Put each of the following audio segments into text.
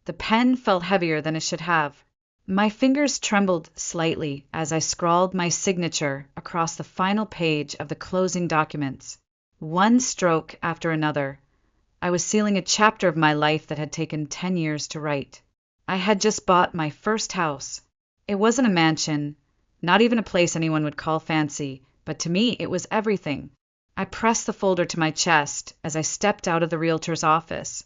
The pen felt heavier than it should have. My fingers trembled slightly as I scrawled my signature across the final page of the closing documents. One stroke after another, I was sealing a chapter of my life that had taken 10 years to write. I had just bought my first house. It wasn't a mansion, not even a place anyone would call fancy, but to me it was everything. I pressed the folder to my chest as I stepped out of the realtor's office,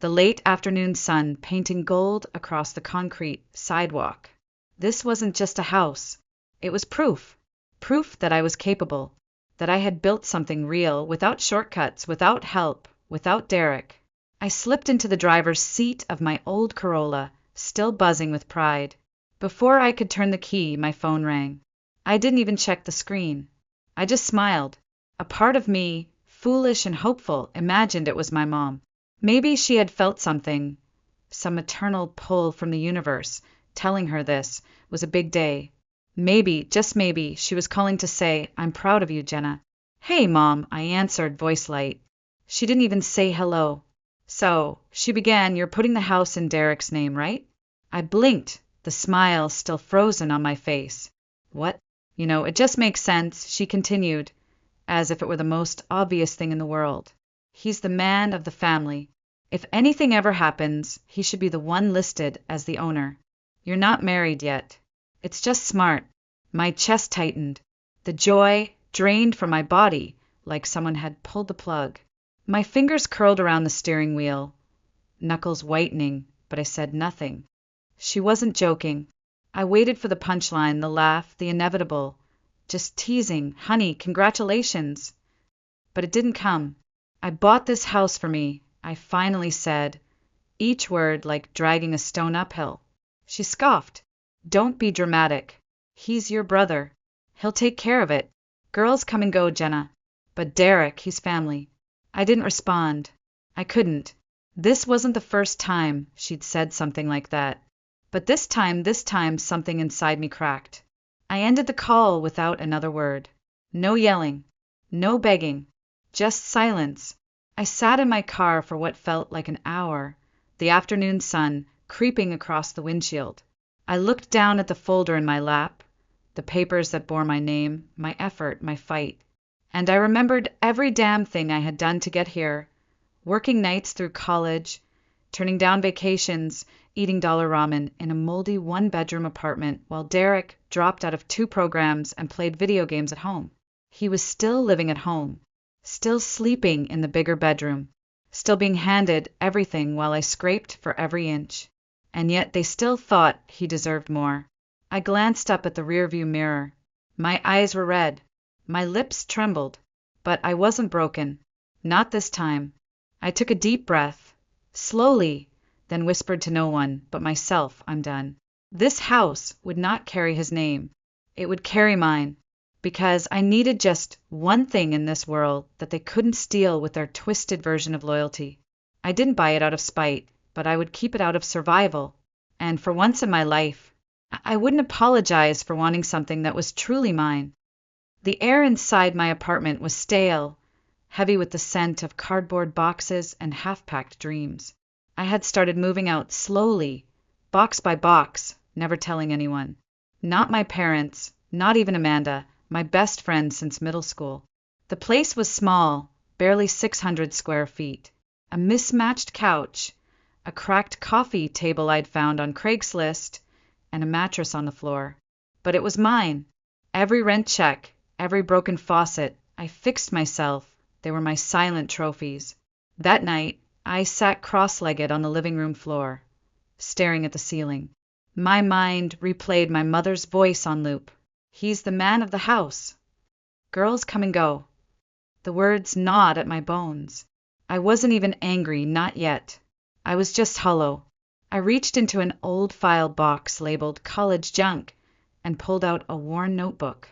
the late afternoon sun painting gold across the concrete sidewalk. This wasn't just a house. It was proof. Proof that I was capable, that I had built something real, without shortcuts, without help, without Derek. I slipped into the driver's seat of my old Corolla, still buzzing with pride. Before I could turn the key, my phone rang. I didn't even check the screen. I just smiled. A part of me, foolish and hopeful, imagined it was my mom. Maybe she had felt something, some maternal pull from the universe, telling her this was a big day. Maybe, just maybe, she was calling to say, "I'm proud of you, Jenna." "Hey, Mom," I answered, voice light. She didn't even say hello. "So," she began, "you're putting the house in Derek's name, right?" I blinked, the smile still frozen on my face. "What?" It just makes sense," she continued, as if it were the most obvious thing in the world. "He's the man of the family. If anything ever happens, he should be the one listed as the owner. You're not married yet. It's just smart." My chest tightened. The joy drained from my body like someone had pulled the plug. My fingers curled around the steering wheel, knuckles whitening, but I said nothing. She wasn't joking. I waited for the punchline, the laugh, the inevitable. Just teasing, "Honey, congratulations." But it didn't come. "I bought this house for me," I finally said, each word like dragging a stone uphill. She scoffed. "Don't be dramatic. He's your brother. He'll take care of it. Girls come and go, Jenna. But Derek, he's family." I didn't respond. I couldn't. This wasn't the first time she'd said something like that. But this time, something inside me cracked. I ended the call without another word. No yelling. No begging. Just silence. I sat in my car for what felt like an hour, the afternoon sun creeping across the windshield. I looked down at the folder in my lap, the papers that bore my name, my effort, my fight. And I remembered every damn thing I had done to get here. Working nights through college, turning down vacations, eating dollar ramen in a moldy one-bedroom apartment while Derek dropped out of 2 programs and played video games at home. He was still living at home, still sleeping in the bigger bedroom, still being handed everything while I scraped for every inch. And yet they still thought he deserved more. I glanced up at the rearview mirror. My eyes were red. My lips trembled. But I wasn't broken. Not this time. I took a deep breath, slowly, then whispered to no one but myself, "I'm done." This house would not carry his name. It would carry mine. Because I needed just one thing in this world that they couldn't steal with their twisted version of loyalty. I didn't buy it out of spite, but I would keep it out of survival. And for once in my life, I wouldn't apologize for wanting something that was truly mine. The air inside my apartment was stale, heavy with the scent of cardboard boxes and half-packed dreams. I had started moving out slowly, box by box, never telling anyone. Not my parents, not even Amanda, my best friend since middle school. The place was small, barely 600 square feet. A mismatched couch, a cracked coffee table I'd found on Craigslist, and a mattress on the floor. But it was mine. Every rent check, every broken faucet, I fixed myself. They were my silent trophies. That night, I sat cross-legged on the living room floor, staring at the ceiling. My mind replayed my mother's voice on loop. "He's the man of the house. Girls come and go." The words gnawed at my bones. I wasn't even angry, not yet. I was just hollow. I reached into an old file box labeled "college junk" and pulled out a worn notebook.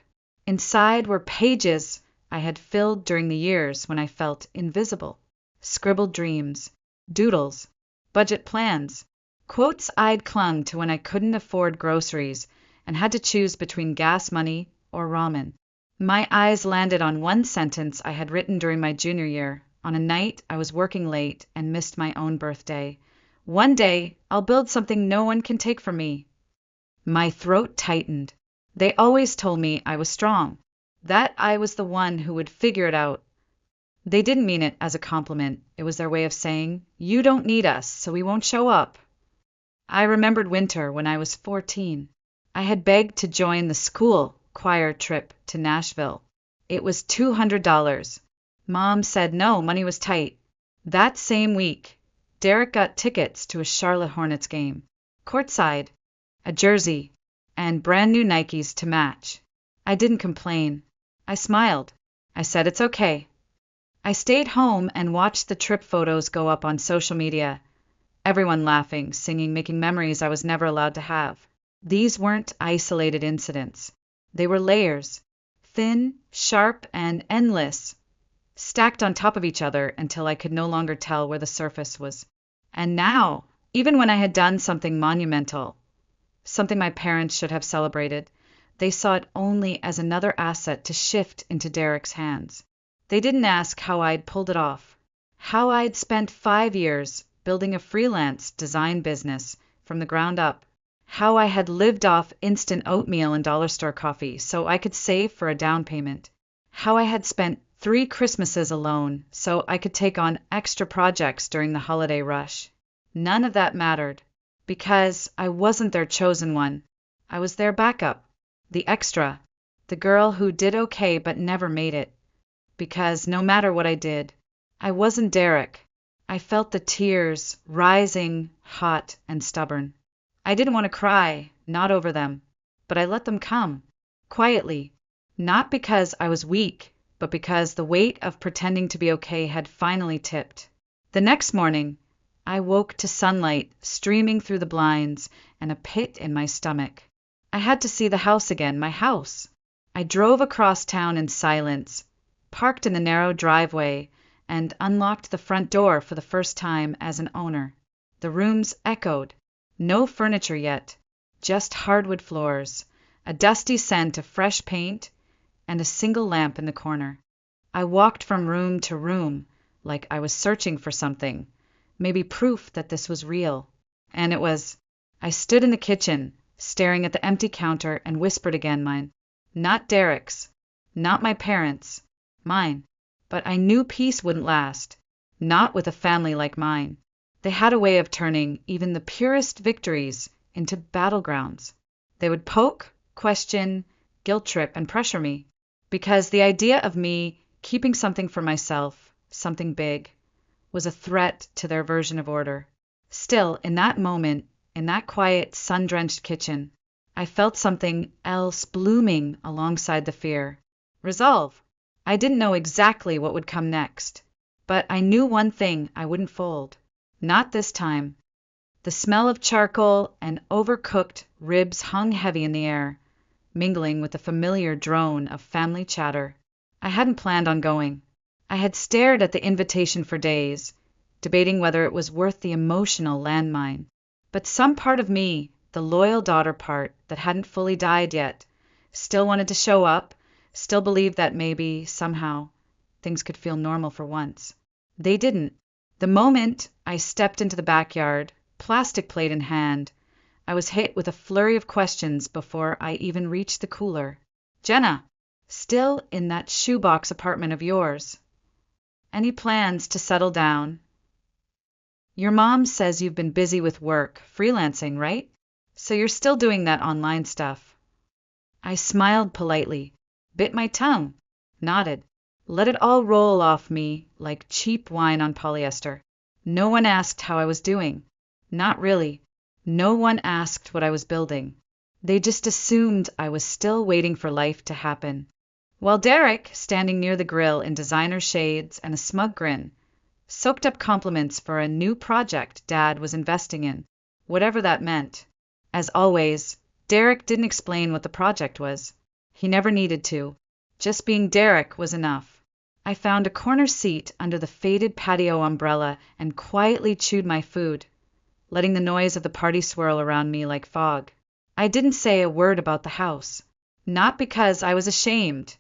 Inside were pages I had filled during the years when I felt invisible. Scribbled dreams, doodles, budget plans, quotes I'd clung to when I couldn't afford groceries and had to choose between gas money or ramen. My eyes landed on one sentence I had written during my junior year, on a night I was working late and missed my own birthday, One day, I'll build something no one can take from me. My throat tightened. They always told me I was strong, that I was the one who would figure it out. They didn't mean it as a compliment. It was their way of saying, "You don't need us, so we won't show up." I remembered winter when I was 14. I had begged to join the school choir trip to Nashville. It was $200. Mom said no, money was tight. That same week, Derek got tickets to a Charlotte Hornets game, courtside, a jersey, and brand new Nikes to match. I didn't complain. I smiled. I said it's okay. I stayed home and watched the trip photos go up on social media. Everyone laughing, singing, making memories I was never allowed to have. These weren't isolated incidents. They were layers, thin, sharp, and endless, stacked on top of each other until I could no longer tell where the surface was. And now, even when I had done something monumental, something my parents should have celebrated, they saw it only as another asset to shift into Derek's hands. They didn't ask how I'd pulled it off, how I'd spent 5 years building a freelance design business from the ground up, how I had lived off instant oatmeal and dollar store coffee so I could save for a down payment, how I had spent 3 Christmases alone so I could take on extra projects during the holiday rush. None of that mattered, because I wasn't their chosen one. I was their backup, the extra, the girl who did okay but never made it. Because no matter what I did, I wasn't Derek. I felt the tears rising, hot and stubborn. I didn't want to cry, not over them, but I let them come, quietly, not because I was weak, but because the weight of pretending to be okay had finally tipped. The next morning, I woke to sunlight streaming through the blinds and a pit in my stomach. I had to see the house again, my house. I drove across town in silence, parked in the narrow driveway, and unlocked the front door for the first time as an owner. The rooms echoed. No furniture yet, just hardwood floors, a dusty scent of fresh paint, and a single lamp in the corner. I walked from room to room, like I was searching for something, maybe proof that this was real. And it was. I stood in the kitchen, staring at the empty counter, and whispered again, mine. Not Derek's, not my parents', mine. But I knew peace wouldn't last, not with a family like mine. They had a way of turning even the purest victories into battlegrounds. They would poke, question, guilt trip, and pressure me, because the idea of me keeping something for myself, something big, was a threat to their version of order. Still, in that moment, in that quiet, sun-drenched kitchen, I felt something else blooming alongside the fear. Resolve. I didn't know exactly what would come next, but I knew one thing I wouldn't fold. Not this time. The smell of charcoal and overcooked ribs hung heavy in the air, mingling with the familiar drone of family chatter. I hadn't planned on going. I had stared at the invitation for days, debating whether it was worth the emotional landmine. But some part of me, the loyal daughter part that hadn't fully died yet, still wanted to show up, still believed that maybe, somehow, things could feel normal for once. They didn't. The moment I stepped into the backyard, plastic plate in hand, I was hit with a flurry of questions before I even reached the cooler. Jenna, still in that shoebox apartment of yours? Any plans to settle down? Your mom says you've been busy with work, freelancing, right? So you're still doing that online stuff. I smiled politely, bit my tongue, nodded. Let it all roll off me like cheap wine on polyester. No one asked how I was doing. Not really. No one asked what I was building. They just assumed I was still waiting for life to happen. While Derek, standing near the grill in designer shades and a smug grin, soaked up compliments for a new project Dad was investing in, whatever that meant. As always, Derek didn't explain what the project was. He never needed to. Just being Derek was enough. I found a corner seat under the faded patio umbrella and quietly chewed my food, letting the noise of the party swirl around me like fog. I didn't say a word about the house, not because I was ashamed,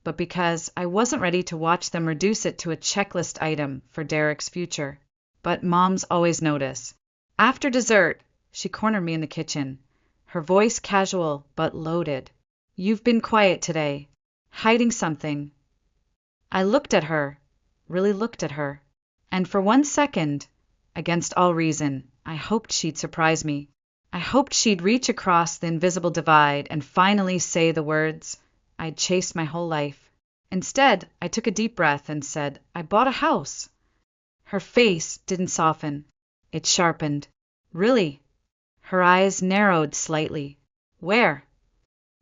but because I wasn't ready to watch them reduce it to a checklist item for Derek's future. But moms always notice, After dessert, she cornered me in the kitchen, her voice casual but loaded. You've been quiet today. Hiding something. I looked at her, really looked at her, and for 1 second, against all reason, I hoped she'd surprise me. I hoped she'd reach across the invisible divide and finally say the words I'd chased my whole life. Instead, I took a deep breath and said, I bought a house. Her face didn't soften. It sharpened. Really? Her eyes narrowed slightly. Where?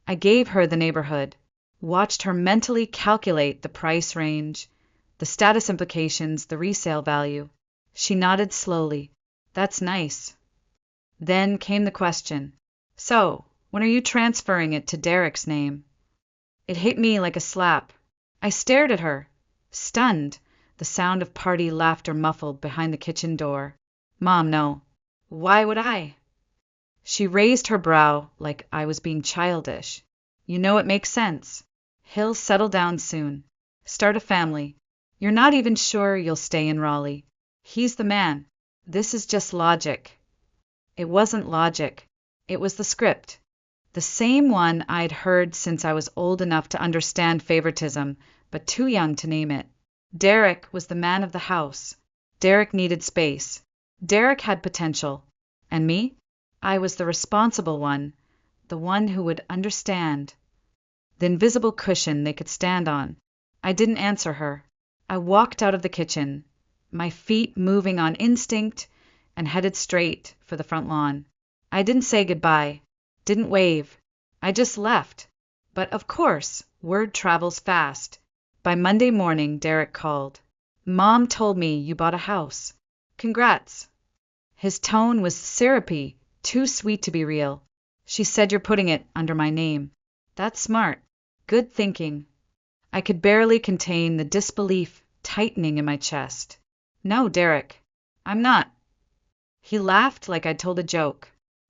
I gave her the neighborhood, watched her mentally calculate the price range, the status implications, the resale value. She nodded slowly. That's nice. Then came the question. So, when are you transferring it to Derek's name? It hit me like a slap. I stared at her, stunned, the sound of party laughter muffled behind the kitchen door. Mom, no. Why would I? She raised her brow like I was being childish. You know it makes sense. He'll settle down soon. Start a family. You're not even sure you'll stay in Raleigh. He's the man. This is just logic. It wasn't logic. It was the script. The same one I'd heard since I was old enough to understand favoritism, but too young to name it. Derek was the man of the house. Derek needed space. Derek had potential. And me? I was the responsible one, the one who would understand. The invisible cushion they could stand on. I didn't answer her. I walked out of the kitchen, my feet moving on instinct, and headed straight for the front lawn. I didn't say goodbye, didn't wave. I just left. But of course, word travels fast. By Monday morning, Derek called. Mom told me you bought a house. Congrats. His tone was syrupy, too sweet to be real. She said you're putting it under my name. That's smart. Good thinking. I could barely contain the disbelief tightening in my chest. No, Derek, I'm not. He laughed like I'd told a joke.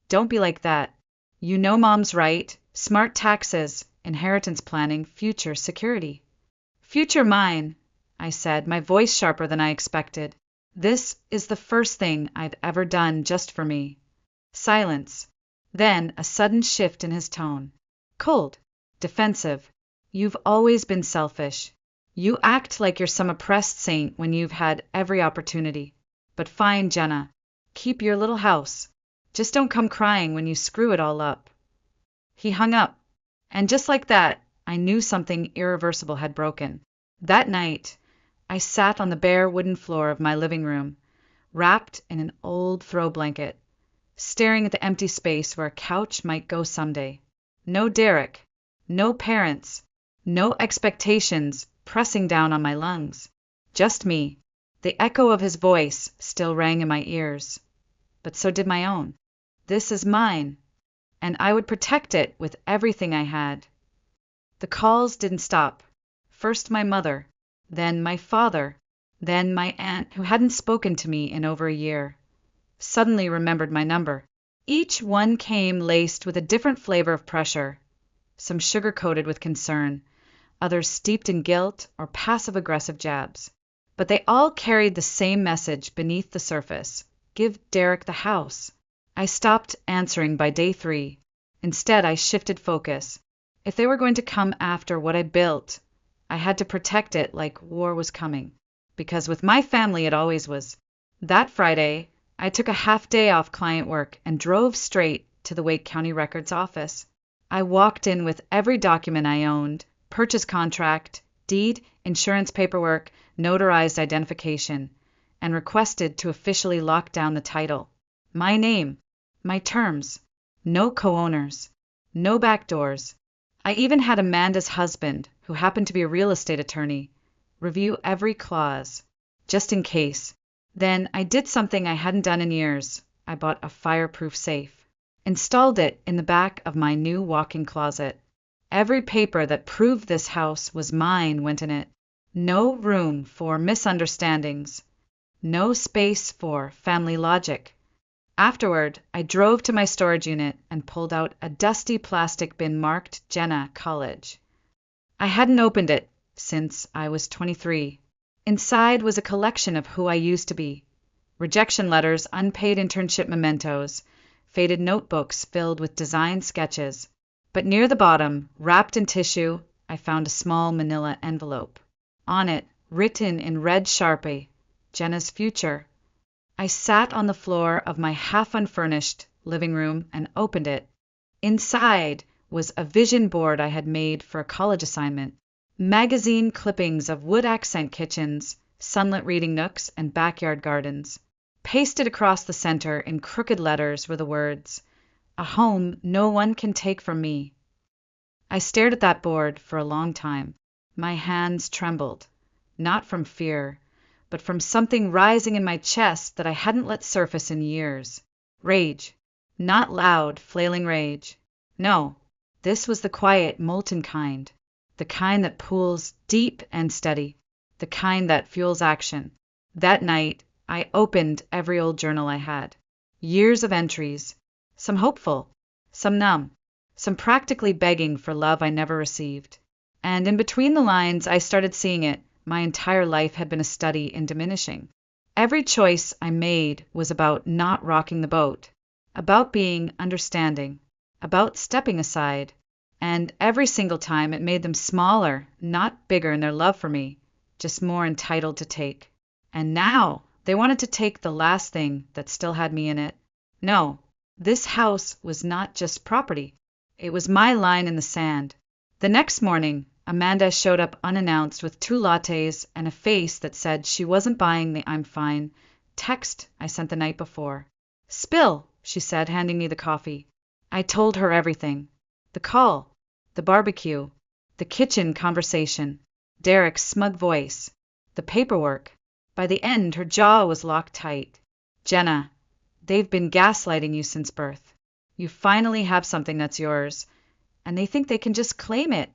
Don't be like that. You know Mom's right. Smart taxes, inheritance planning, future security. Future mine, I said, my voice sharper than I expected. This is the first thing I've ever done just for me. Silence. Then a sudden shift in his tone. Cold. Defensive. You've always been selfish. You act like you're some oppressed saint when you've had every opportunity. But fine, Jenna. Keep your little house. Just don't come crying when you screw it all up. He hung up. And just like that, I knew something irreversible had broken. That night, I sat on the bare wooden floor of my living room, wrapped in an old throw blanket, staring at the empty space where a couch might go someday. No Derek, no parents, no expectations pressing down on my lungs. Just me. The echo of his voice still rang in my ears, but so did my own. This is mine, and I would protect it with everything I had. The calls didn't stop. First my mother, then my father, then my aunt, who hadn't spoken to me in over a year, suddenly remembered my number. Each one came laced with a different flavor of pressure, some sugar-coated with concern, others steeped in guilt or passive-aggressive jabs. But they all carried the same message beneath the surface. Give Derek the house. I stopped answering by day 3. Instead, I shifted focus. If they were going to come after what I built, I had to protect it like war was coming. Because with my family, it always was. That Friday, I took a half day off client work and drove straight to the Wake County Records office. I walked in with every document I owned, purchase contract, deed, insurance paperwork, notarized identification, and requested to officially lock down the title. My name, my terms, no co-owners, no backdoors. I even had Amanda's husband, who happened to be a real estate attorney, review every clause, just in case. Then I did something I hadn't done in years. I bought a fireproof safe, installed it in the back of my new walk-in closet. Every paper that proved this house was mine went in it. No room for misunderstandings. No space for family logic. Afterward, I drove to my storage unit and pulled out a dusty plastic bin marked Jenna College. I hadn't opened it since I was 23. Inside was a collection of who I used to be. rejection letters, unpaid internship mementos, faded notebooks filled with design sketches. But near the bottom, wrapped in tissue, I found a small manila envelope. On it, written in red Sharpie, Jenna's future. I sat on the floor of my half-unfurnished living room and opened it. Inside was a vision board I had made for a college assignment. Magazine clippings of wood accent kitchens, sunlit reading nooks, and backyard gardens. Pasted across the center in crooked letters were the words, "A home no one can take from me." I stared at that board for a long time. My hands trembled, not from fear, but from something rising in my chest that I hadn't let surface in years. Rage. Not loud, flailing rage. No, this was the quiet, molten kind. The kind that pools deep and steady. The kind that fuels action. That night, I opened every old journal I had. Years of entries. Some hopeful, some numb, some practically begging for love I never received. And in between the lines, I started seeing it. My entire life had been a study in diminishing. Every choice I made was about not rocking the boat, about being understanding, about stepping aside. And every single time it made them smaller, not bigger in their love for me, just more entitled to take. And now they wanted to take the last thing that still had me in it. No, this house was not just property. It was my line in the sand. The next morning, Amanda showed up unannounced with 2 lattes and a face that said she wasn't buying the "I'm fine" text I sent the night before. "Spill," she said, handing me the coffee. I told her everything. The call, the barbecue, the kitchen conversation, Derek's smug voice, the paperwork. By the end, her jaw was locked tight. "Jenna, they've been gaslighting you since birth. You finally have something that's yours, and they think they can just claim it."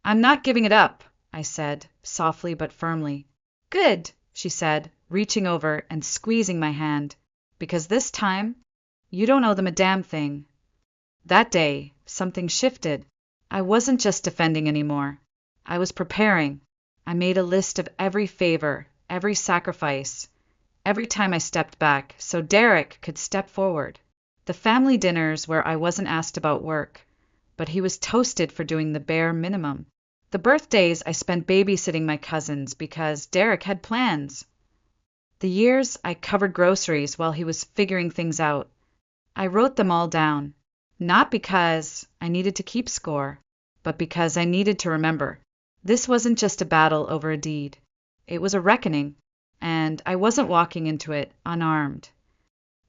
"I'm not giving it up," I said, softly but firmly. "Good," she said, reaching over and squeezing my hand, "because this time, you don't owe them a damn thing." That day, something shifted. I wasn't just defending anymore. I was preparing. I made a list of every favor, every sacrifice, every time I stepped back, so Derek could step forward. The family dinners where I wasn't asked about work, but he was toasted for doing the bare minimum. The birthdays I spent babysitting my cousins because Derek had plans. The years I covered groceries while he was figuring things out. I wrote them all down, not because I needed to keep score, but because I needed to remember. This wasn't just a battle over a deed. It was a reckoning, and I wasn't walking into it unarmed.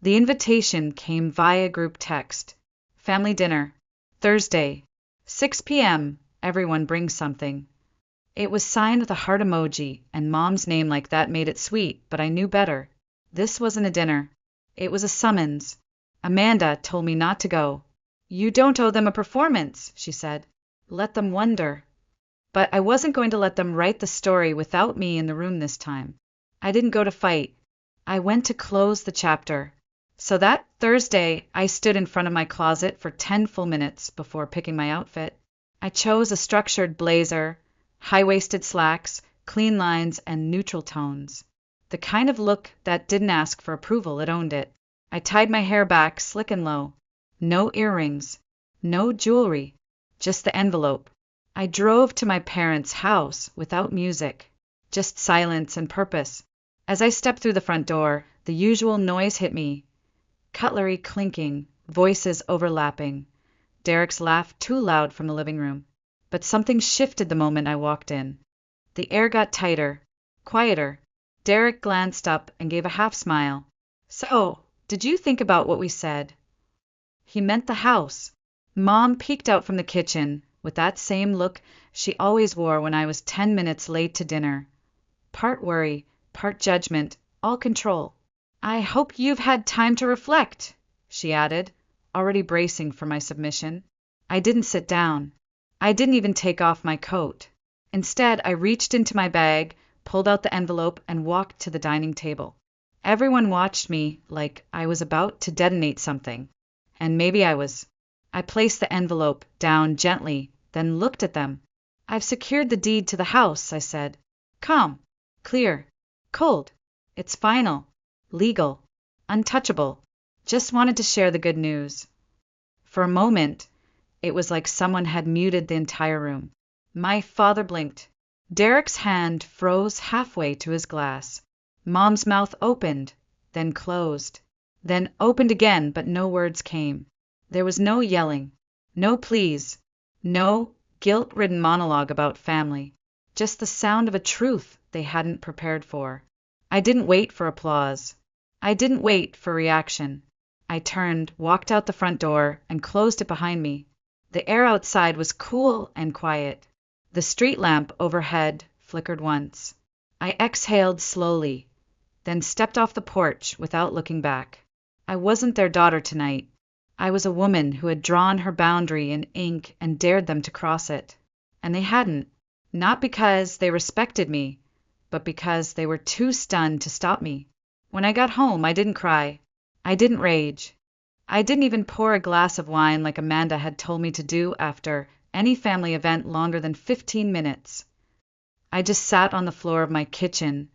The invitation came via group text. Family dinner, Thursday, 6 p.m. Everyone brings something. It was signed with a heart emoji, and Mom's name like that made it sweet, but I knew better. This wasn't a dinner. It was a summons. Amanda told me not to go. "You don't owe them a performance," she said. "Let them wonder." But I wasn't going to let them write the story without me in the room this time. I didn't go to fight. I went to close the chapter. So that Thursday, I stood in front of my closet for 10 full minutes before picking my outfit. I chose a structured blazer, high-waisted slacks, clean lines, and neutral tones. The kind of look that didn't ask for approval, it owned it. I tied my hair back slick and low. No earrings, no jewelry, just the envelope. I drove to my parents' house without music, just silence and purpose. As I stepped through the front door, the usual noise hit me. Cutlery clinking, voices overlapping. Derek's laugh too loud from the living room. But something shifted the moment I walked in. The air got tighter, quieter. Derek glanced up and gave a half smile. "So, did you think about what we said?" He meant the house. Mom peeked out from the kitchen with that same look she always wore when I was 10 minutes late to dinner. Part worry, part judgment, all control. "I hope you've had time to reflect," she added, already bracing for my submission. I didn't sit down. I didn't even take off my coat. Instead, I reached into my bag, pulled out the envelope, and walked to the dining table. Everyone watched me like I was about to detonate something. And maybe I was. I placed the envelope down gently, then looked at them. "I've secured the deed to the house," I said. "Calm, clear, cold. It's final. legal, untouchable, just wanted to share the good news. For a moment, it was like someone had muted the entire room. My father blinked. Derek's hand froze halfway to his glass. Mom's mouth opened, then closed, then opened again, but no words came. There was no yelling, no pleas, no guilt-ridden monologue about family, just the sound of a truth they hadn't prepared for. I didn't wait for applause. I didn't wait for reaction. I turned, walked out the front door, and closed it behind me. The air outside was cool and quiet. The street lamp overhead flickered once. I exhaled slowly, then stepped off the porch without looking back. I wasn't their daughter tonight. I was a woman who had drawn her boundary in ink and dared them to cross it. And they hadn't. Not because they respected me, but because they were too stunned to stop me. When I got home, I didn't cry. I didn't rage. I didn't even pour a glass of wine like Amanda had told me to do after any family event longer than 15 minutes. I just sat on the floor of my kitchen,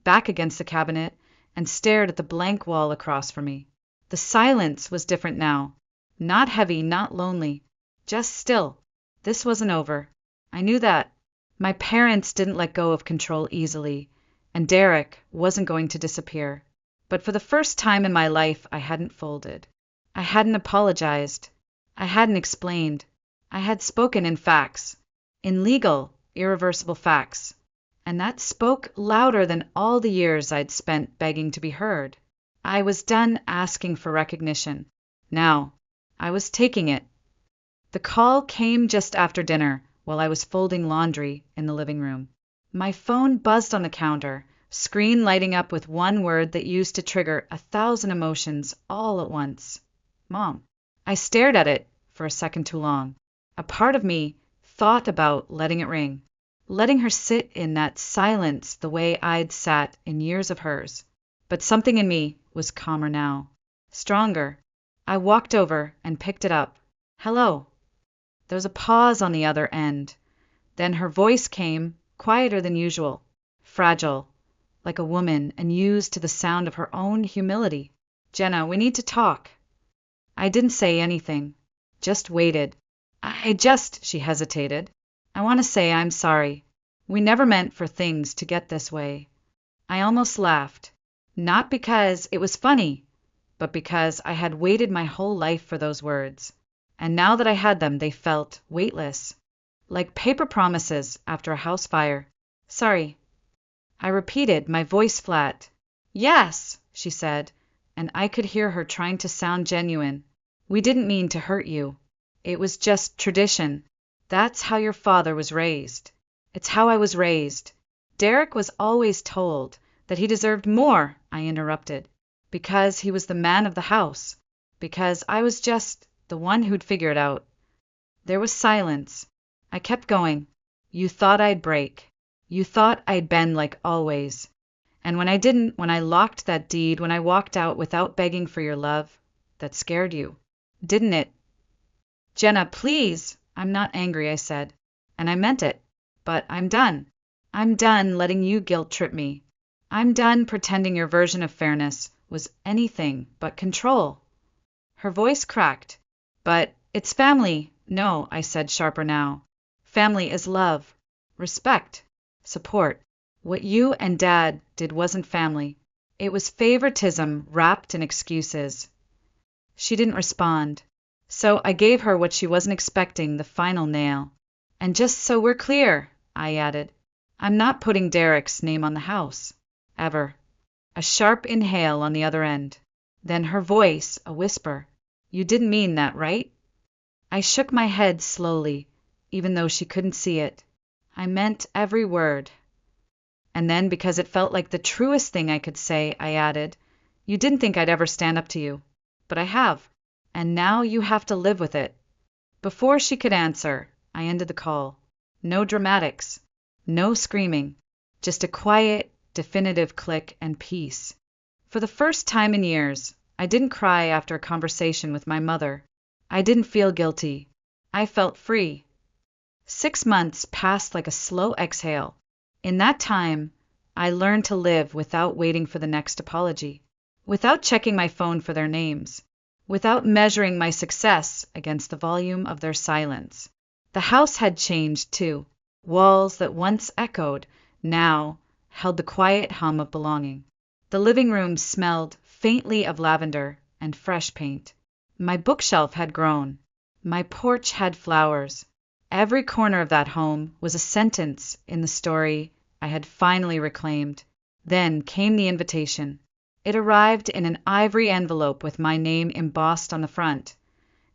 back against the cabinet, and stared at the blank wall across from me. The silence was different now. Not heavy, not lonely. Just still. This wasn't over. I knew that. My parents didn't let go of control easily, and Derek wasn't going to disappear. But for the first time in my life, I hadn't folded. I hadn't apologized. I hadn't explained. I had spoken in facts, in legal, irreversible facts, and that spoke louder than all the years I'd spent begging to be heard. I was done asking for recognition. Now, I was taking it. The call came just after dinner, while I was folding laundry in the living room. My phone buzzed on the counter, screen lighting up with one word that used to trigger 1,000 emotions all at once. Mom. I stared at it for a second too long. A part of me thought about letting it ring, letting her sit in that silence the way I'd sat in years of hers. But something in me was calmer now, stronger. I walked over and picked it up. Hello. There was a pause on the other end. Then her voice came, quieter than usual, fragile, like a woman, and used to the sound of her own humility. Jenna, we need to talk. I didn't say anything, just waited. She hesitated. I want to say I'm sorry. We never meant for things to get this way. I almost laughed, not because it was funny, but because I had waited my whole life for those words. And now that I had them, they felt weightless, like paper promises after a house fire. Sorry. I repeated, my voice flat. Yes, she said, and I could hear her trying to sound genuine. We didn't mean to hurt you. It was just tradition. That's how your father was raised. It's how I was raised. Derek was always told that he deserved more, I interrupted, because he was the man of the house, because I was just the one who'd figure it out. There was silence. I kept going. You thought I'd break. You thought I'd bend like always. And when I didn't, when I locked that deed, when I walked out without begging for your love, that scared you, didn't it? Jenna, please. I'm not angry, I said, and I meant it. But I'm done. I'm done letting you guilt-trip me. I'm done pretending your version of fairness was anything but control. Her voice cracked. But it's family. No, I said, sharper now. Family is love, respect, support. What you and Dad did wasn't family. It was favoritism wrapped in excuses. She didn't respond. So I gave her what she wasn't expecting, the final nail. And just so we're clear, I added, I'm not putting Derek's name on the house. Ever. A sharp inhale on the other end. Then her voice, a whisper. You didn't mean that, right? I shook my head slowly, even though she couldn't see it. I meant every word. And then, because it felt like the truest thing I could say, I added, you didn't think I'd ever stand up to you. But I have. And now you have to live with it. Before she could answer, I ended the call. No dramatics. No screaming. Just a quiet, definitive click and peace. For the first time in years, I didn't cry after a conversation with my mother. I didn't feel guilty. I felt free. 6 months passed like a slow exhale. In that time, I learned to live without waiting for the next apology. without checking my phone for their names, without measuring my success against the volume of their silence. The house had changed, too. Walls that once echoed now held the quiet hum of belonging. The living room smelled faintly of lavender and fresh paint. My bookshelf had grown. My porch had flowers. Every corner of that home was a sentence in the story I had finally reclaimed. Then came the invitation. It arrived in an ivory envelope with my name embossed on the front.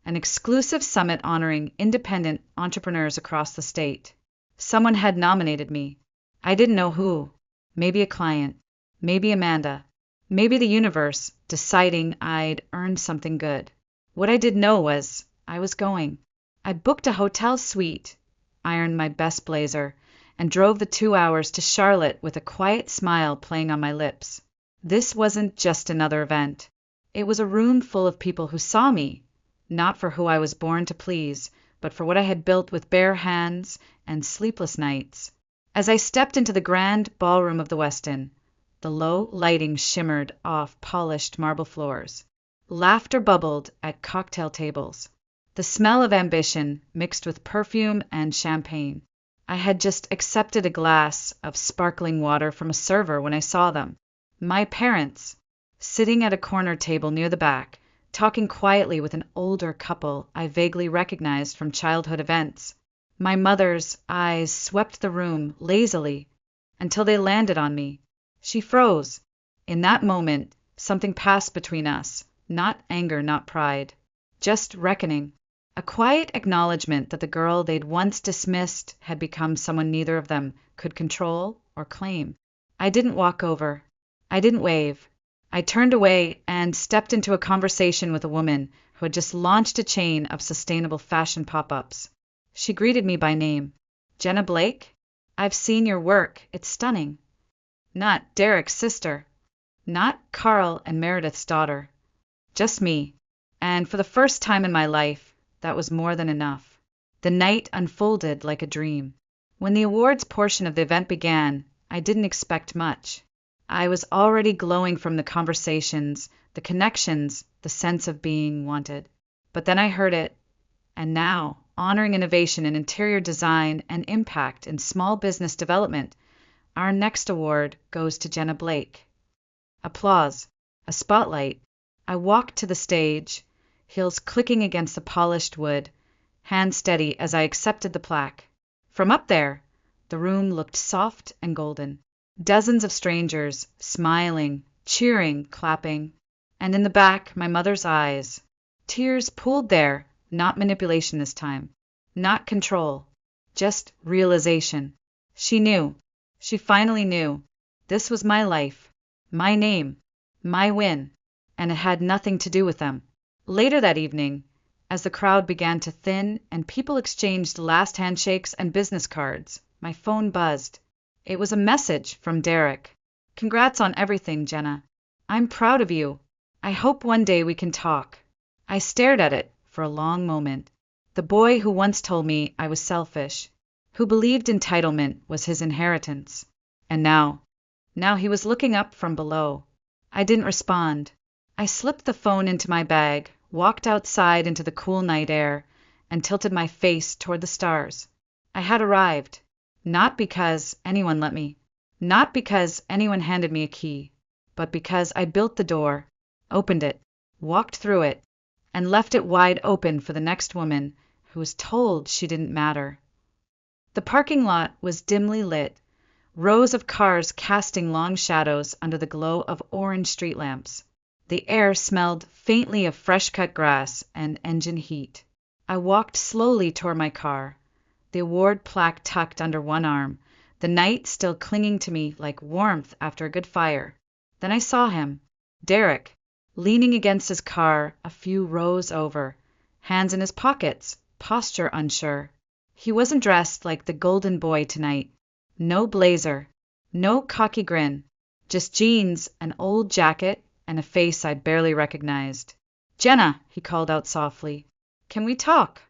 An exclusive summit honoring independent entrepreneurs across the state. Someone had nominated me. I didn't know who. Maybe a client. Maybe Amanda. Maybe the universe deciding I'd earned something good. What I did know was I was going. I booked a hotel suite, ironed my best blazer, and drove the 2 hours to Charlotte with a quiet smile playing on my lips. This wasn't just another event. It was a room full of people who saw me, not for who I was born to please, but for what I had built with bare hands and sleepless nights. As I stepped into the grand ballroom of the Westin, the low lighting shimmered off polished marble floors. Laughter bubbled at cocktail tables. The smell of ambition mixed with perfume and champagne. I had just accepted a glass of sparkling water from a server when I saw them. My parents, sitting at a corner table near the back, talking quietly with an older couple I vaguely recognized from childhood events. My mother's eyes swept the room lazily until they landed on me. She froze. In that moment, something passed between us, not anger, not pride, just reckoning. A quiet acknowledgement that the girl they'd once dismissed had become someone neither of them could control or claim. I didn't walk over. I didn't wave. I turned away and stepped into a conversation with a woman who had just launched a chain of sustainable fashion pop-ups. She greeted me by name. Jenna Blake? I've seen your work. It's stunning. Not Derek's sister. Not Carl and Meredith's daughter. Just me. And for the first time in my life, that was more than enough. The night unfolded like a dream. When the awards portion of the event began, I didn't expect much. I was already glowing from the conversations, the connections, the sense of being wanted. But then I heard it. And now, honoring innovation in interior design and impact in small business development, our next award goes to Jenna Blake. Applause. A spotlight. I walked to the stage, heels clicking against the polished wood, hands steady as I accepted the plaque. From up there, the room looked soft and golden. Dozens of strangers, smiling, cheering, clapping. And in the back, my mother's eyes. Tears pooled there, not manipulation this time. Not control. Just realization. She knew. She finally knew. This was my life. My name. My win. And it had nothing to do with them. Later that evening, as the crowd began to thin and people exchanged last handshakes and business cards, my phone buzzed. It was a message from Derek. Congrats on everything, Jenna. I'm proud of you. I hope one day we can talk. I stared at it for a long moment. The boy who once told me I was selfish, who believed entitlement was his inheritance. And now he was looking up from below. I didn't respond. I slipped the phone into my bag, walked outside into the cool night air, and tilted my face toward the stars. I had arrived. Not because anyone let me, not because anyone handed me a key, but because I built the door, opened it, walked through it, and left it wide open for the next woman who was told she didn't matter. The parking lot was dimly lit, rows of cars casting long shadows under the glow of orange street lamps. The air smelled faintly of fresh-cut grass and engine heat. I walked slowly toward my car, the award plaque tucked under one arm, the night still clinging to me like warmth after a good fire. Then I saw him, Derek, leaning against his car a few rows over, hands in his pockets, posture unsure. He wasn't dressed like the golden boy tonight. No blazer, no cocky grin, just jeans, an old jacket, and a face I barely recognized. Jenna, he called out softly, can we talk?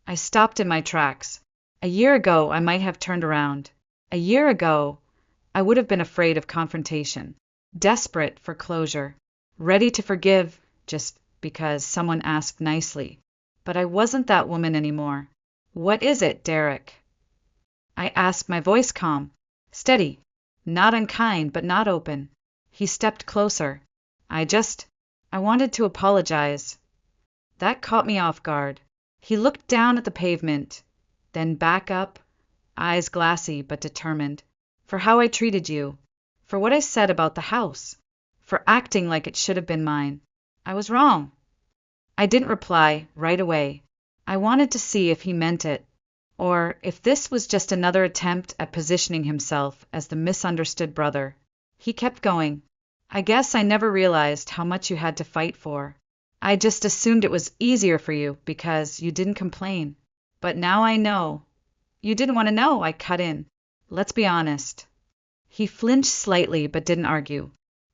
I stopped in my tracks. A year ago, I might have turned around. A year ago, I would have been afraid of confrontation, desperate for closure. ready to forgive just because someone asked nicely. But I wasn't that woman anymore. What is it, Derek? I asked, my voice calm, steady, not unkind, but not open. He stepped closer. I wanted to apologize. That caught me off guard. He looked down at the pavement, then back up, eyes glassy but determined. For how I treated you. For what I said about the house. For acting like it should have been mine. I was wrong. I didn't reply right away. I wanted to see if he meant it, or if this was just another attempt at positioning himself as the misunderstood brother. He kept going. I guess I never realized how much you had to fight for. I just assumed it was easier for you because you didn't complain. But now I know. You didn't want to know, I cut in. Let's be honest. He flinched slightly but didn't argue.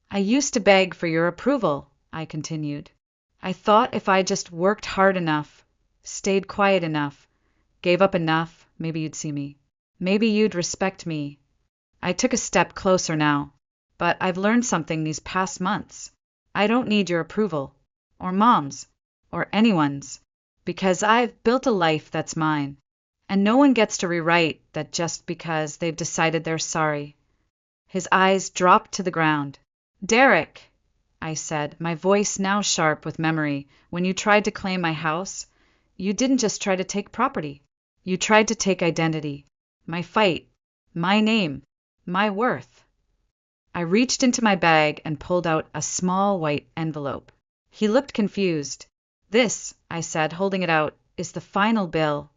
I used to beg for your approval, I continued. I thought if I just worked hard enough, stayed quiet enough, gave up enough, maybe you'd see me. Maybe you'd respect me. I took a step closer now. But I've learned something these past months. I don't need your approval, or Mom's, or anyone's, because I've built a life that's mine, and no one gets to rewrite that just because they've decided they're sorry. His eyes dropped to the ground. Derek, I said, my voice now sharp with memory, when you tried to claim my house, you didn't just try to take property. You tried to take identity, my fight, my name, my worth. I reached into my bag and pulled out a small white envelope. He looked confused. This, I said, holding it out, is the final bill.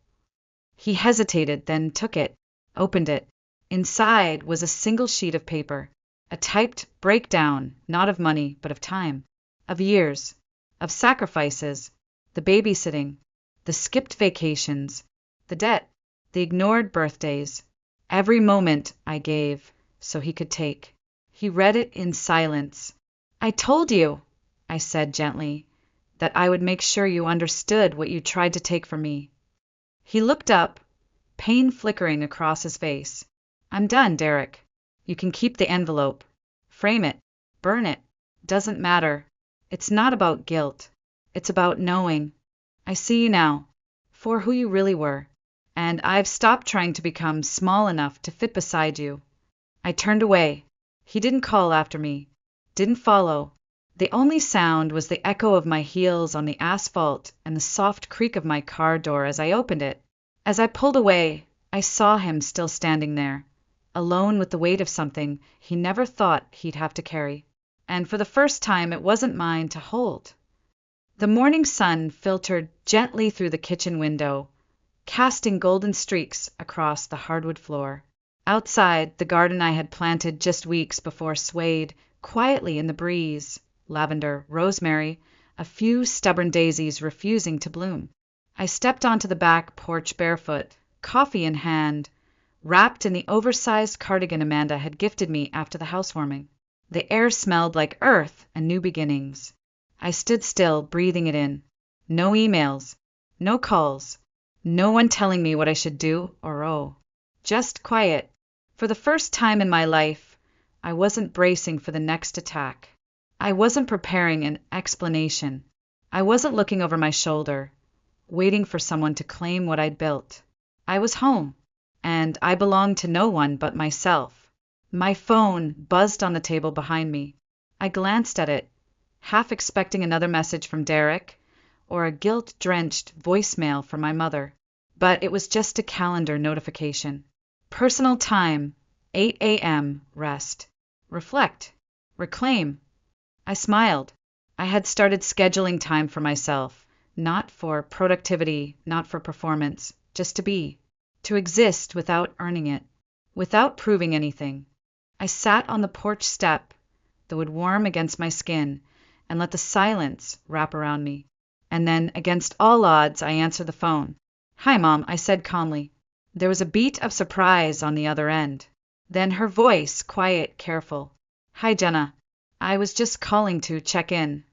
He hesitated, then took it, opened it. Inside was a single sheet of paper, a typed breakdown, not of money, but of time, of years, of sacrifices, the babysitting, the skipped vacations, the debt, the ignored birthdays, every moment I gave so he could take. He read it in silence. I told you, I said gently, that I would make sure you understood what you tried to take from me. He looked up, pain flickering across his face. I'm done, Derek. You can keep the envelope. Frame it. Burn it. Doesn't matter. It's not about guilt. It's about knowing. I see you now, for who you really were, and I've stopped trying to become small enough to fit beside you. I turned away. He didn't call after me, didn't follow. The only sound was the echo of my heels on the asphalt and the soft creak of my car door as I opened it. As I pulled away, I saw him still standing there, alone with the weight of something he never thought he'd have to carry. And for the first time, it wasn't mine to hold. The morning sun filtered gently through the kitchen window, casting golden streaks across the hardwood floor. Outside, the garden I had planted just weeks before swayed quietly in the breeze, lavender, rosemary, a few stubborn daisies refusing to bloom. I stepped onto the back porch barefoot, coffee in hand, wrapped in the oversized cardigan Amanda had gifted me after the housewarming. The air smelled like earth and new beginnings. I stood still, breathing it in. No emails, no calls, no one telling me what I should do or owe. Just quiet. For the first time in my life, I wasn't bracing for the next attack. I wasn't preparing an explanation. I wasn't looking over my shoulder, waiting for someone to claim what I'd built. I was home, and I belonged to no one but myself. My phone buzzed on the table behind me. I glanced at it, half expecting another message from Derek or a guilt-drenched voicemail from my mother. But it was just a calendar notification. Personal time, 8 a.m., rest. Reflect. Reclaim. I smiled. I had started scheduling time for myself, not for productivity, not for performance, just to be, to exist without earning it, without proving anything. I sat on the porch step, the wood warm against my skin, and let the silence wrap around me. And then, against all odds, I answered the phone. Hi, Mom, I said calmly. There was a beat of surprise on the other end. Then her voice, quiet, careful. Hi, Jenna. I was just calling to check in.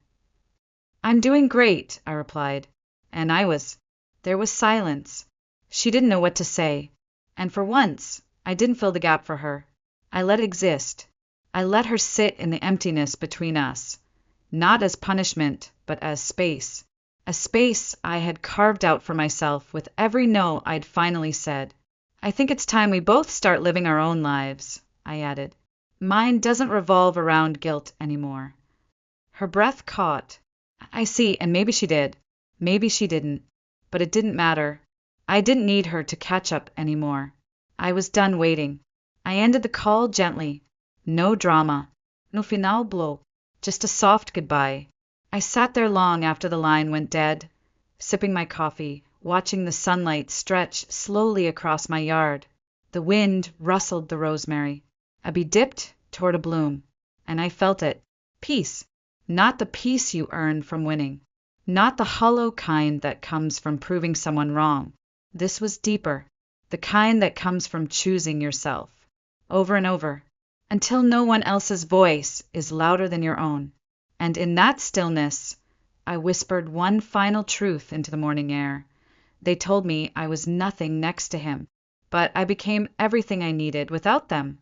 I'm doing great, I replied. And I was. There was silence. She didn't know what to say. And for once, I didn't fill the gap for her. I let it exist. I let her sit in the emptiness between us, not as punishment, but as space. A space I had carved out for myself with every no I'd finally said. I think it's time we both start living our own lives, I added. Mine doesn't revolve around guilt anymore. Her breath caught. I see, and maybe she did. Maybe she didn't. But it didn't matter. I didn't need her to catch up anymore. I was done waiting. I ended the call gently. No drama. No final blow. Just a soft goodbye. I sat there long after the line went dead, sipping my coffee, watching the sunlight stretch slowly across my yard. The wind rustled the rosemary. A bee dipped toward a bloom, and I felt it. Peace. Not the peace you earn from winning. Not the hollow kind that comes from proving someone wrong. This was deeper. The kind that comes from choosing yourself. Over and over. Until no one else's voice is louder than your own. And in that stillness, I whispered one final truth into the morning air. They told me I was nothing next to him, but I became everything I needed without them.